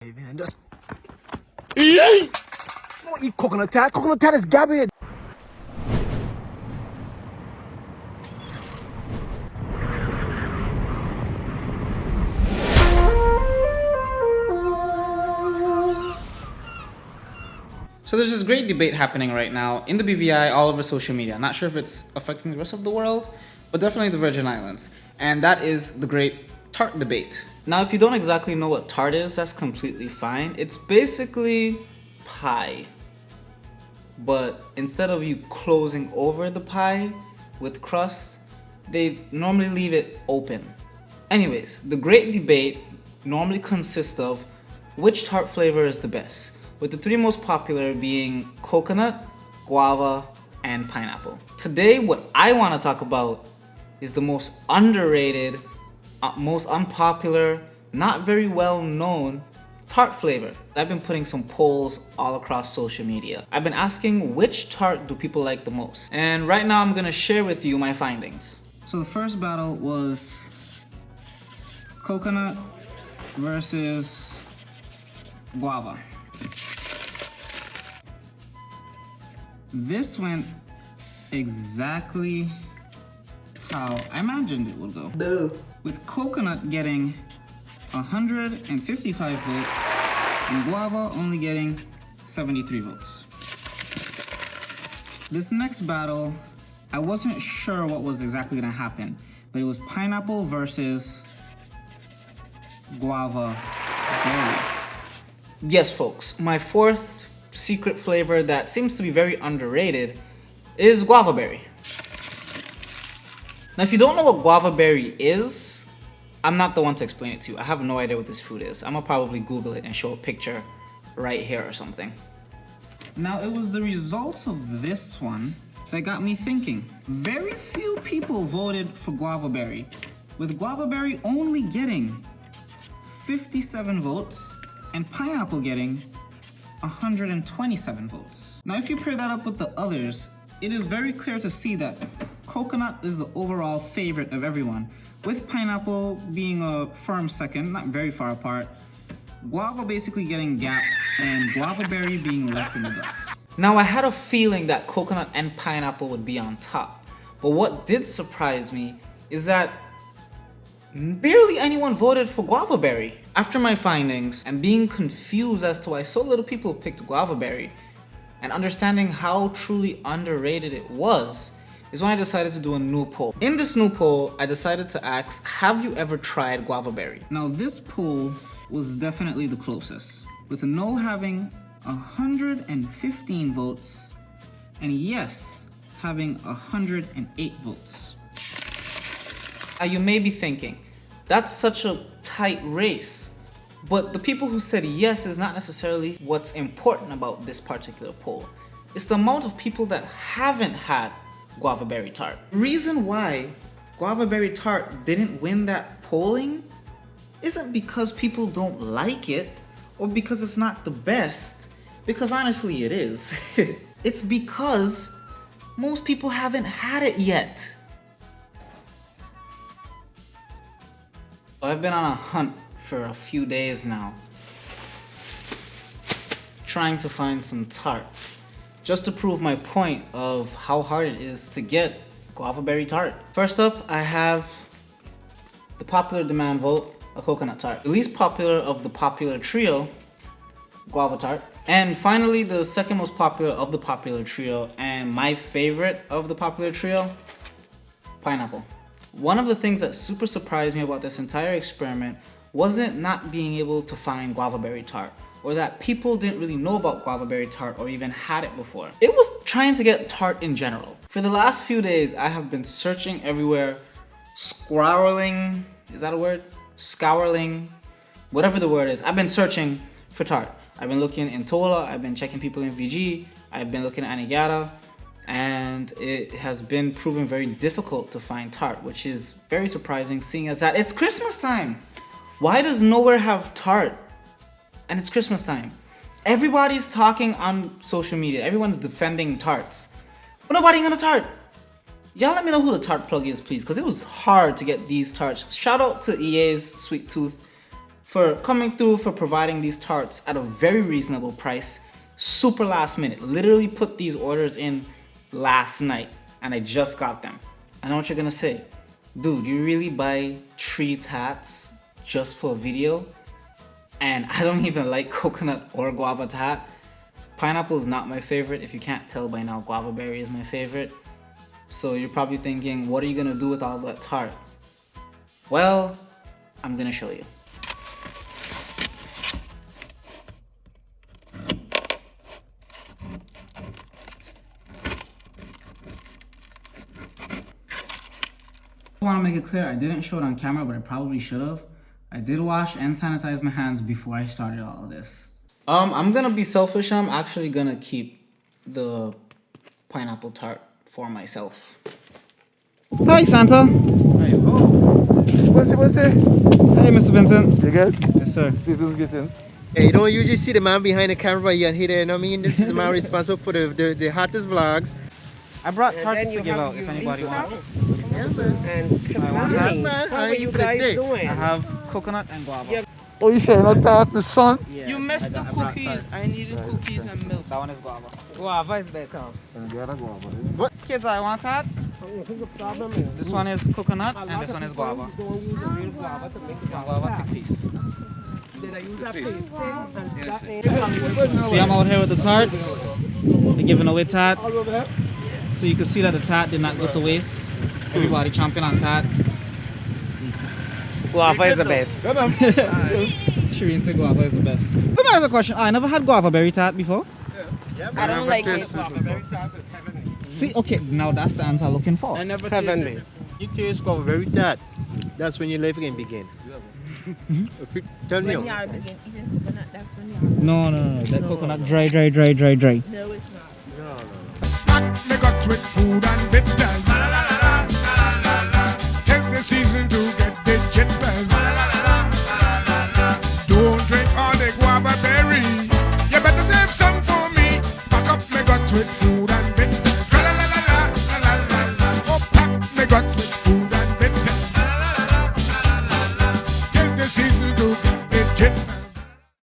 Hey man, don't eat coconut tart. Coconut tart is garbage. So there's this great debate happening right now in the BVI all over social media. Not sure if it's affecting the rest of the world, but definitely the Virgin Islands. And that is the great Tart debate. Now, if you don't exactly know what Tart is, that's completely fine. It's basically pie. But instead of you closing over the pie with crust, they normally leave it open. Anyways, the great debate normally consists of which tart flavor is the best, with the three most popular being coconut, guava, and pineapple. Today, what I want to talk about is the most underrated, most unpopular, not very well known tart flavor. I've been putting some polls all across social media. I've been asking which tart do people like the most. And right now I'm gonna share with you my findings. So the first battle was coconut versus guava. This went exactly how I imagined it would go. No. With coconut getting 155 votes and guava only getting 73 votes. This next battle, I wasn't sure what was exactly gonna happen, but it was pineapple versus guava berry. Yes, folks, my fourth secret flavor that seems to be very underrated is guava berry. Now, if you don't know what guava berry is, I'm not the one to explain it to you. I have no idea what this food is. I'm gonna probably Google it and show a picture right here or something. Now, it was the results of this one that got me thinking. Very few people voted for guava berry, with guava berry only getting 57 votes and pineapple getting 127 votes. Now, if you pair that up with the others, it is very clear to see that coconut is the overall favorite of everyone, with pineapple being a firm second, not very far apart, guava basically getting gapped, and guava berry being left in the dust. Now, I had a feeling that coconut and pineapple would be on top, but what did surprise me is that barely anyone voted for guava berry. After my findings and being confused as to why so little people picked guava berry, and understanding how truly underrated it was, is when I decided to do a new poll. In this new poll, I decided to ask, have you ever tried guava berry? Now, this poll was definitely the closest, with no having 115 votes and yes having 108 votes. Now, you may be thinking, that's such a tight race, but the people who said yes is not necessarily what's important about this particular poll. It's the amount of people that haven't had guava berry tart. The reason why guava berry tart didn't win that polling isn't because people don't like it or because it's not the best, because honestly it is. It's because most people haven't had it yet. I've been on a hunt for a few days now, trying to find some tart, just to prove my point of how hard it is to get guava berry tart. First up, I have the popular demand vote, a coconut tart. The least popular of the popular trio, guava tart. And finally, the second most popular of the popular trio, and my favorite of the popular trio, pineapple. One of the things that super surprised me about this entire experiment wasn't not being able to find guava berry tart, or that people didn't really know about guava berry tart or even had it before. It was trying to get tart in general. For the last few days, I have been searching everywhere, scouring, is that a word? Scouring, whatever the word is. I've been searching for tart. I've been looking in Tola, I've been checking people in VG, I've been looking at Anegada, and it has been proven very difficult to find tart, which is very surprising seeing as that it's Christmas time. Why does nowhere have tart? And it's Christmas time. Everybody's talking on social media. Everyone's defending tarts. But nobody got a tart. Y'all let me know who the tart plug is, please, because it was hard to get these tarts. Shout out to EA's Sweet Tooth for coming through, for providing these tarts at a very reasonable price, super last minute. Literally put these orders in last night and I just got them. I know what you're gonna say. Dude, you really buy 3 tats just for a video? And I don't even like coconut or guava tat. Pineapple is not my favorite. If you can't tell by now, guava berry is my favorite. So you're probably thinking, what are you gonna do with all that tart? Well, I'm gonna show you. I want to make it clear, I didn't show it on camera, but I probably should have. I did wash and sanitize my hands before I started all of this. I'm gonna be selfish. I'm actually gonna keep the pineapple tart for myself. Hi, Santa. What's it? Hey, Mr. Vincent. You good? Yes, sir. This is getting. Hey, you don't usually see the man behind the camera yet here, you know what I mean? This is the man responsible for the hottest vlogs. I brought tarts to give out if anybody wants. Yeah, man. And Man, How are you guys I doing? have coconut and guava. Oh, you saying not that, my son? Yeah, You missed the I brought cookies. tarts. I needed cookies and milk. That one is guava. Guava is better. What kids I want that? This one is coconut and this one is guava. Don't use the real guava to make the Guava thick piece. Did I use that paste and that See, I'm out here with the tarts. They're giving away tat. So you can see that the tat did not go to waste. Everybody chomping on tat. Guava is the best. Shireen said guava is the best. Let me ask a question. I never had guava berry tat before. I don't like it. See, okay, now that's the answer I'm looking for. I never tasted it. You taste guava very tart. That's when your life can begin. Tell me. When y'all begin eating coconut, that's when y'all. No. That coconut dry. No, it's not. Me got with food and bitters. Tis the season to get the jitters. Don't drink all the guava berry. You better save some for me. Pack up me guts with food and bitters. Oh, pack me guts with food.